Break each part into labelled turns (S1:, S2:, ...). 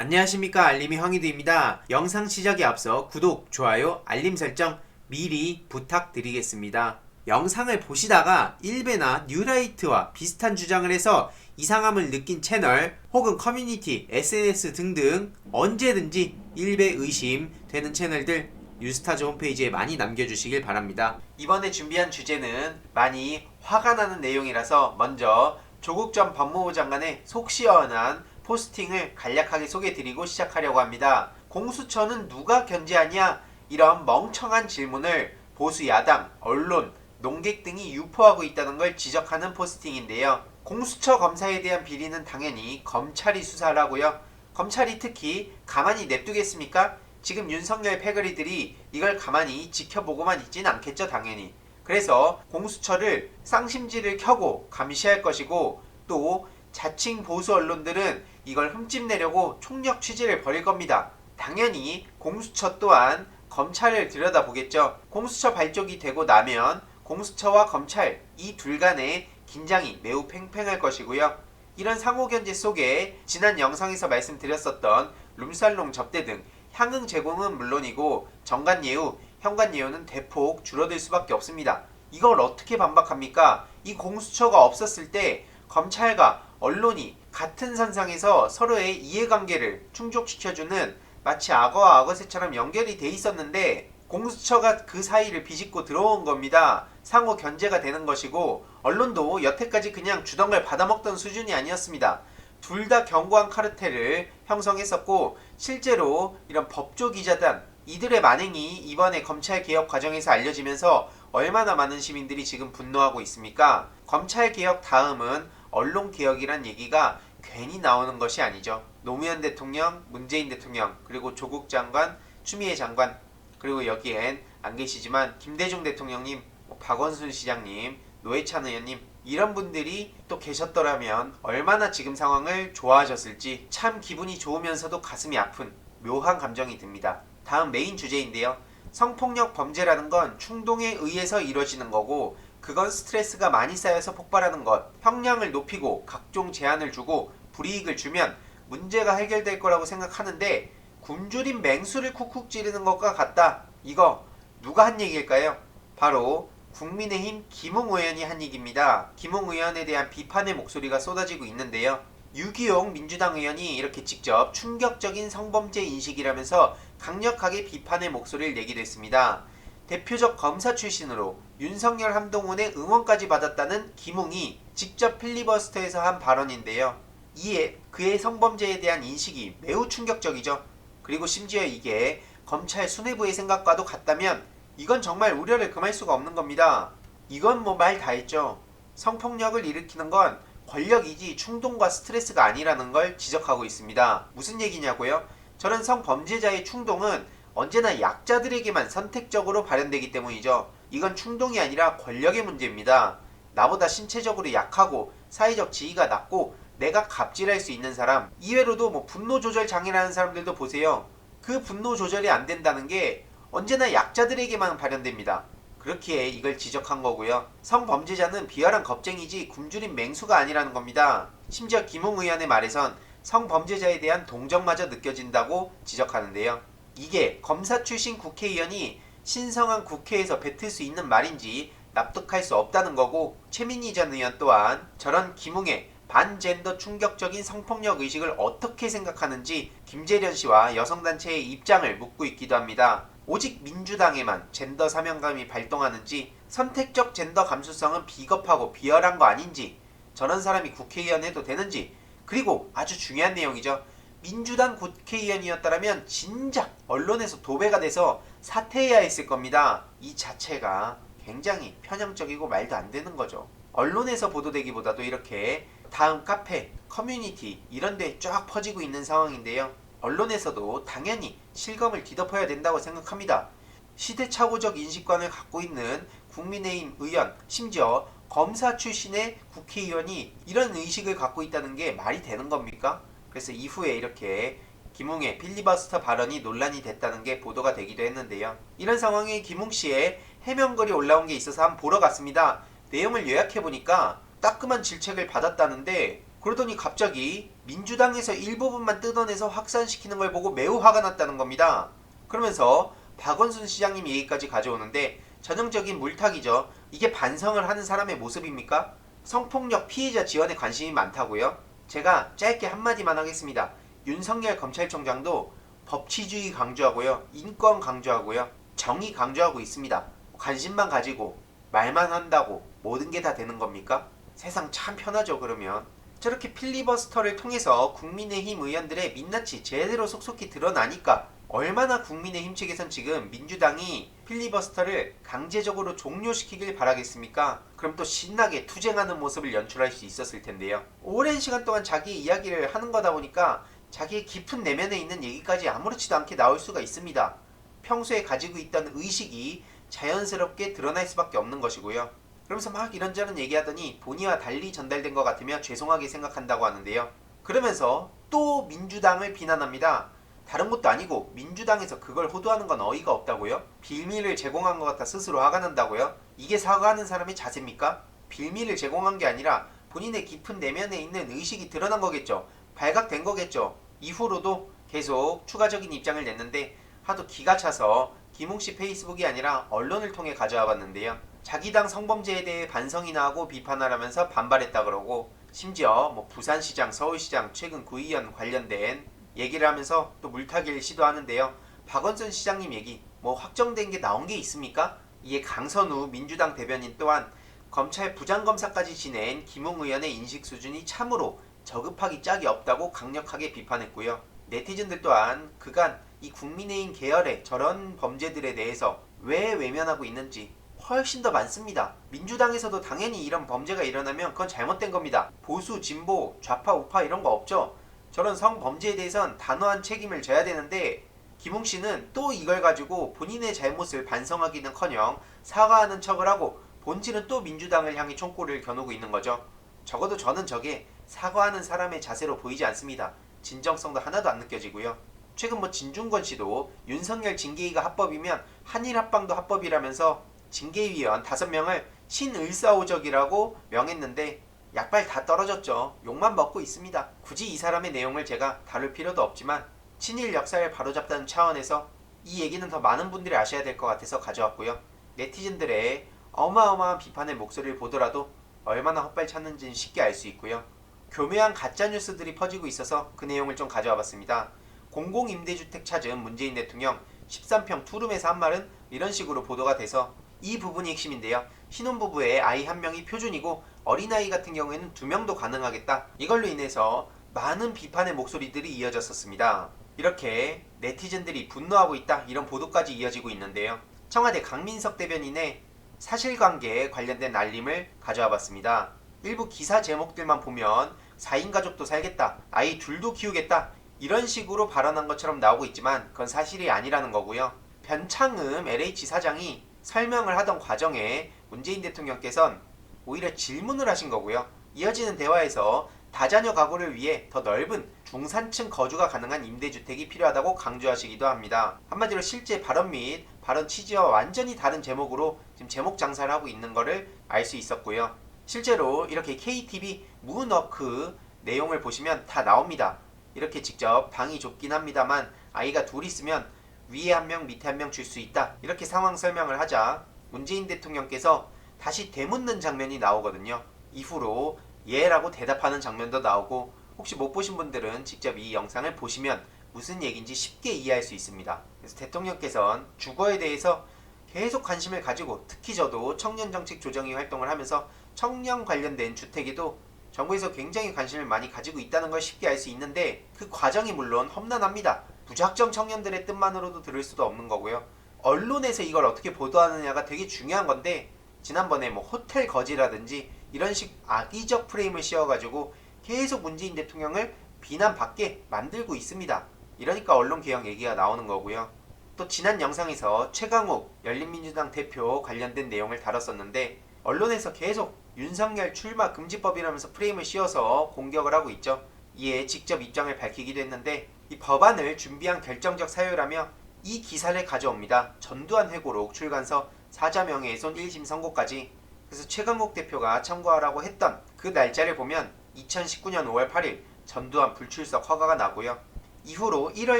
S1: 안녕하십니까, 알림이 황희두입니다. 영상 시작에 앞서 구독, 좋아요, 알림 설정 미리 부탁드리겠습니다. 영상을 보시다가 일베나 뉴라이트와 비슷한 주장을 해서 이상함을 느낀 채널 혹은 커뮤니티, SNS 등등 언제든지 일베 의심 되는 채널들 뉴스타즈 홈페이지에 많이 남겨주시길 바랍니다. 이번에 준비한 주제는 많이 화가 나는 내용이라서 먼저 조국 전 법무부 장관의 속 시원한 포스팅을 간략하게 소개드리고 시작하려고 합니다. 공수처는 누가 견제하냐? 이런 멍청한 질문을 보수 야당, 언론, 농객 등이 유포하고 있다는 걸 지적하는 포스팅인데요. 공수처 검사에 대한 비리는 당연히 검찰이 수사를 하고요. 검찰이 특히 가만히 냅두겠습니까? 지금 윤석열 패거리들이 이걸 가만히 지켜보고만 있진 않겠죠, 당연히. 그래서 공수처를 쌍심지를 켜고 감시할 것이고, 또 자칭 보수 언론들은 이걸 흠집내려고 총력 취재를 벌일 겁니다. 당연히 공수처 또한 검찰을 들여다보겠죠. 공수처 발족이 되고 나면 공수처와 검찰 이 둘 간의 긴장이 매우 팽팽할 것이고요. 이런 상호견제 속에 지난 영상에서 말씀드렸었던 룸살롱 접대 등 향응 제공은 물론이고 정관예우, 현관예우는 대폭 줄어들 수밖에 없습니다. 이걸 어떻게 반박합니까? 이 공수처가 없었을 때 검찰과 언론이 같은 선상에서 서로의 이해관계를 충족시켜주는 마치 악어와 악어새처럼 연결이 돼 있었는데 공수처가 그 사이를 비집고 들어온 겁니다. 상호 견제가 되는 것이고 언론도 여태까지 그냥 주던 걸 받아먹던 수준이 아니었습니다. 둘 다 견고한 카르텔을 형성했었고 실제로 이런 법조기자단 이들의 만행이 이번에 검찰개혁 과정에서 알려지면서 얼마나 많은 시민들이 지금 분노하고 있습니까? 검찰개혁 다음은 언론개혁이란 얘기가 괜히 나오는 것이 아니죠. 노무현 대통령, 문재인 대통령, 그리고 조국 장관, 추미애 장관, 그리고 여기엔 안 계시지만 김대중 대통령님, 박원순 시장님, 노회찬 의원님 이런 분들이 또 계셨더라면 얼마나 지금 상황을 좋아하셨을지 참 기분이 좋으면서도 가슴이 아픈 묘한 감정이 듭니다. 다음 메인 주제인데요. 성폭력 범죄라는 건 충동에 의해서 이루어지는 거고 그건 스트레스가 많이 쌓여서 폭발하는 것. 형량을 높이고 각종 제한을 주고 불이익을 주면 문제가 해결될 거라고 생각하는데 굶주린 맹수를 쿡쿡 찌르는 것과 같다. 이거 누가 한 얘기일까요? 바로 국민의힘 김웅 의원이 한 얘기입니다. 김웅 의원에 대한 비판의 목소리가 쏟아지고 있는데요. 유기용 민주당 의원이 이렇게 직접 충격적인 성범죄 인식이라면서 강력하게 비판의 목소리를 내기도 했습니다. 대표적 검사 출신으로 윤석열 한동훈의 응원까지 받았다는 김웅이 직접 필리버스터에서 한 발언인데요. 이에 그의 성범죄에 대한 인식이 매우 충격적이죠. 그리고 심지어 이게 검찰 수뇌부의 생각과도 같다면 이건 정말 우려를 금할 수가 없는 겁니다. 이건 뭐 말 다 했죠. 성폭력을 일으키는 건 권력이지 충동과 스트레스가 아니라는 걸 지적하고 있습니다. 무슨 얘기냐고요? 저런 성범죄자의 충동은 언제나 약자들에게만 선택적으로 발현되기 때문이죠. 이건 충동이 아니라 권력의 문제입니다. 나보다 신체적으로 약하고 사회적 지위가 낮고 내가 갑질할 수 있는 사람, 이외로도 뭐 분노 조절 장애라는 사람들도 보세요. 그 분노 조절이 안 된다는 게 언제나 약자들에게만 발현됩니다. 그렇기에 이걸 지적한 거고요. 성범죄자는 비열한 겁쟁이지 굶주린 맹수가 아니라는 겁니다. 심지어 김웅 의원의 말에선 성범죄자에 대한 동정마저 느껴진다고 지적하는데요. 이게 검사 출신 국회의원이 신성한 국회에서 뱉을 수 있는 말인지 납득할 수 없다는 거고, 최민희 전 의원 또한 저런 김웅의 반젠더 충격적인 성폭력 의식을 어떻게 생각하는지 김재련 씨와 여성단체의 입장을 묻고 있기도 합니다. 오직 민주당에만 젠더 사명감이 발동하는지, 선택적 젠더 감수성은 비겁하고 비열한 거 아닌지, 저런 사람이 국회의원 해도 되는지, 그리고 아주 중요한 내용이죠. 민주당 국회의원이었다면 진작 언론에서 도배가 돼서 사퇴해야 했을 겁니다. 이 자체가 굉장히 편향적이고 말도 안 되는 거죠. 언론에서 보도되기보다도 이렇게 다음 카페, 커뮤니티 이런 데 쫙 퍼지고 있는 상황인데요. 언론에서도 당연히 실검을 뒤덮어야 된다고 생각합니다. 시대착오적 인식관을 갖고 있는 국민의힘 의원, 심지어 검사 출신의 국회의원이 이런 의식을 갖고 있다는 게 말이 되는 겁니까? 그래서 이후에 이렇게 김웅의 필리버스터 발언이 논란이 됐다는 게 보도가 되기도 했는데요. 이런 상황에 김웅 씨의 해명글이 올라온 게 있어서 한번 보러 갔습니다. 내용을 요약해보니까 따끔한 질책을 받았다는데 그러더니 갑자기 민주당에서 일부분만 뜯어내서 확산시키는 걸 보고 매우 화가 났다는 겁니다. 그러면서 박원순 시장님 얘기까지 가져오는데 전형적인 물타기죠. 이게 반성을 하는 사람의 모습입니까? 성폭력 피해자 지원에 관심이 많다고요? 제가 짧게 한마디만 하겠습니다. 윤석열 검찰총장도 법치주의 강조하고요. 인권 강조하고요. 정의 강조하고 있습니다. 관심만 가지고 말만 한다고 모든 게 다 되는 겁니까? 세상 참 편하죠 그러면. 저렇게 필리버스터를 통해서 국민의힘 의원들의 민낯이 제대로 속속히 드러나니까 얼마나 국민의힘 측에선 지금 민주당이 필리버스터를 강제적으로 종료시키길 바라겠습니까? 그럼 또 신나게 투쟁하는 모습을 연출할 수 있었을 텐데요. 오랜 시간 동안 자기의 이야기를 하는 거다 보니까 자기의 깊은 내면에 있는 얘기까지 아무렇지도 않게 나올 수가 있습니다. 평소에 가지고 있던 의식이 자연스럽게 드러날 수밖에 없는 것이고요. 그러면서 막 이런저런 얘기하더니 본의와 달리 전달된 것 같으며 죄송하게 생각한다고 하는데요. 그러면서 또 민주당을 비난합니다. 다른 것도 아니고 민주당에서 그걸 호도하는 건 어이가 없다고요? 빌미를 제공한 것 같아 스스로 화가 난다고요? 이게 사과하는 사람의 자세입니까? 빌미를 제공한 게 아니라 본인의 깊은 내면에 있는 의식이 드러난 거겠죠. 발각된 거겠죠. 이후로도 계속 추가적인 입장을 냈는데 하도 기가 차서 김웅씨 페이스북이 아니라 언론을 통해 가져와 봤는데요. 자기 당 성범죄에 대해 반성이나 하고 비판하라면서 반발했다 그러고 심지어 부산시장, 서울시장 최근 구의원 관련된 얘기를 하면서 또 물타기를 시도하는데요. 박원순 시장님 얘기 확정된 게 나온 게 있습니까? 이에 강선우 민주당 대변인 또한 검찰 부장검사까지 지낸 김웅 의원의 인식 수준이 참으로 저급하기 짝이 없다고 강력하게 비판했고요. 네티즌들 또한 그간 이 국민의힘 계열의 저런 범죄들에 대해서 왜 외면하고 있는지 훨씬 더 많습니다. 민주당에서도 당연히 이런 범죄가 일어나면 그건 잘못된 겁니다. 보수, 진보, 좌파, 우파 이런 거 없죠. 저런 성범죄에 대해선 단호한 책임을 져야 되는데 김웅 씨는 또 이걸 가지고 본인의 잘못을 반성하기는커녕 사과하는 척을 하고 본질은 또 민주당을 향해 총구를 겨누고 있는 거죠. 적어도 저는 저게 사과하는 사람의 자세로 보이지 않습니다. 진정성도 하나도 안 느껴지고요. 최근 진중권 씨도 윤석열 징계위가 합법이면 한일 합방도 합법이라면서 징계위원 5명을 신을사오적이라고 명했는데 약발 다 떨어졌죠. 욕만 먹고 있습니다. 굳이 이 사람의 내용을 제가 다룰 필요도 없지만 친일 역사를 바로잡다는 차원에서 이 얘기는 더 많은 분들이 아셔야 될 것 같아서 가져왔고요. 네티즌들의 어마어마한 비판의 목소리를 보더라도 얼마나 헛발쳤는지는 쉽게 알 수 있고요. 교묘한 가짜뉴스들이 퍼지고 있어서 그 내용을 좀 가져와 봤습니다. 공공임대주택 찾은 문재인 대통령 13평 투룸에서 한 말은 이런 식으로 보도가 돼서 이 부분이 핵심인데요. 신혼부부의 아이 1명이 표준이고 어린아이 같은 경우에는 2명도 가능하겠다. 이걸로 인해서 많은 비판의 목소리들이 이어졌었습니다. 이렇게 네티즌들이 분노하고 있다 이런 보도까지 이어지고 있는데요. 청와대 강민석 대변인의 사실관계에 관련된 알림을 가져와 봤습니다. 일부 기사 제목들만 보면 4인 가족도 살겠다, 아이 둘도 키우겠다 이런 식으로 발언한 것처럼 나오고 있지만 그건 사실이 아니라는 거고요. 변창흠 LH 사장이 설명을 하던 과정에 문재인 대통령께서는 오히려 질문을 하신 거고요. 이어지는 대화에서 다자녀 가구를 위해 더 넓은 중산층 거주가 가능한 임대주택이 필요하다고 강조하시기도 합니다. 한마디로 실제 발언 및 발언 취지와 완전히 다른 제목으로 지금 제목 장사를 하고 있는 것을 알 수 있었고요. 실제로 이렇게 KTV 문워크 내용을 보시면 다 나옵니다. 이렇게 직접 방이 좁긴 합니다만 아이가 둘 있으면 위에 1명 밑에 1명 줄 수 있다 이렇게 상황 설명을 하자 문재인 대통령께서 다시 되묻는 장면이 나오거든요. 이후로 예라고 대답하는 장면도 나오고 혹시 못 보신 분들은 직접 이 영상을 보시면 무슨 얘기인지 쉽게 이해할 수 있습니다. 그래서 대통령께서는 주거에 대해서 계속 관심을 가지고 특히 저도 청년정책조정위 활동을 하면서 청년 관련된 주택에도 정부에서 굉장히 관심을 많이 가지고 있다는 걸 쉽게 알 수 있는데 그 과정이 물론 험난합니다. 무작정 청년들의 뜻만으로도 들을 수도 없는 거고요. 언론에서 이걸 어떻게 보도하느냐가 되게 중요한 건데 지난번에 호텔 거지라든지 이런 식 악의적 프레임을 씌워가지고 계속 문재인 대통령을 비난받게 만들고 있습니다. 이러니까 언론개혁 얘기가 나오는 거고요. 또 지난 영상에서 최강욱 열린민주당 대표 관련된 내용을 다뤘었는데 언론에서 계속 윤석열 출마 금지법이라면서 프레임을 씌워서 공격을 하고 있죠. 이에 직접 입장을 밝히기도 했는데 이 법안을 준비한 결정적 사유라며 이 기사를 가져옵니다. 전두환 회고록 출간서 사자명예훼손 1심 선고까지. 그래서 최강욱 대표가 참고하라고 했던 그 날짜를 보면 2019년 5월 8일 전두환 불출석 허가가 나고요. 이후로 1월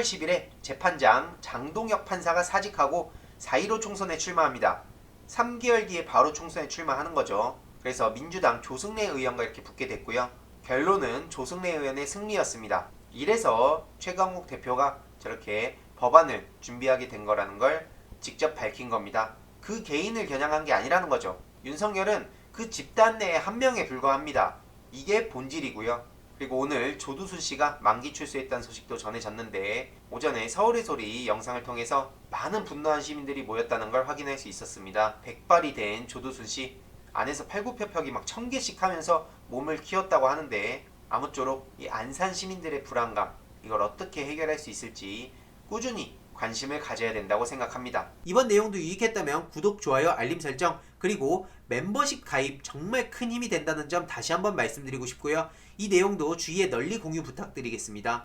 S1: 10일에 재판장 장동혁 판사가 사직하고 4.15 총선에 출마합니다. 3개월 뒤에 바로 총선에 출마하는 거죠. 그래서 민주당 조승래 의원과 이렇게 붙게 됐고요. 결론은 조승래 의원의 승리였습니다. 이래서 최강욱 대표가 저렇게 법안을 준비하게 된 거라는 걸 직접 밝힌 겁니다. 그 개인을 겨냥한 게 아니라는 거죠. 윤석열은 그 집단 내의 한 명에 불과합니다. 이게 본질이고요. 그리고 오늘 조두순 씨가 만기 출소했다는 소식도 전해졌는데 오전에 서울의 소리 영상을 통해서 많은 분노한 시민들이 모였다는 걸 확인할 수 있었습니다. 백발이 된 조두순 씨 안에서 팔굽혀펴기 막 1000개씩 하면서 몸을 키웠다고 하는데 아무쪼록 이 안산 시민들의 불안감 이걸 어떻게 해결할 수 있을지 꾸준히 관심을 가져야 된다고 생각합니다. 이번 내용도 유익했다면 구독, 좋아요, 알림 설정 그리고 멤버십 가입 정말 큰 힘이 된다는 점 다시 한번 말씀드리고 싶고요. 이 내용도 주위에 널리 공유 부탁드리겠습니다.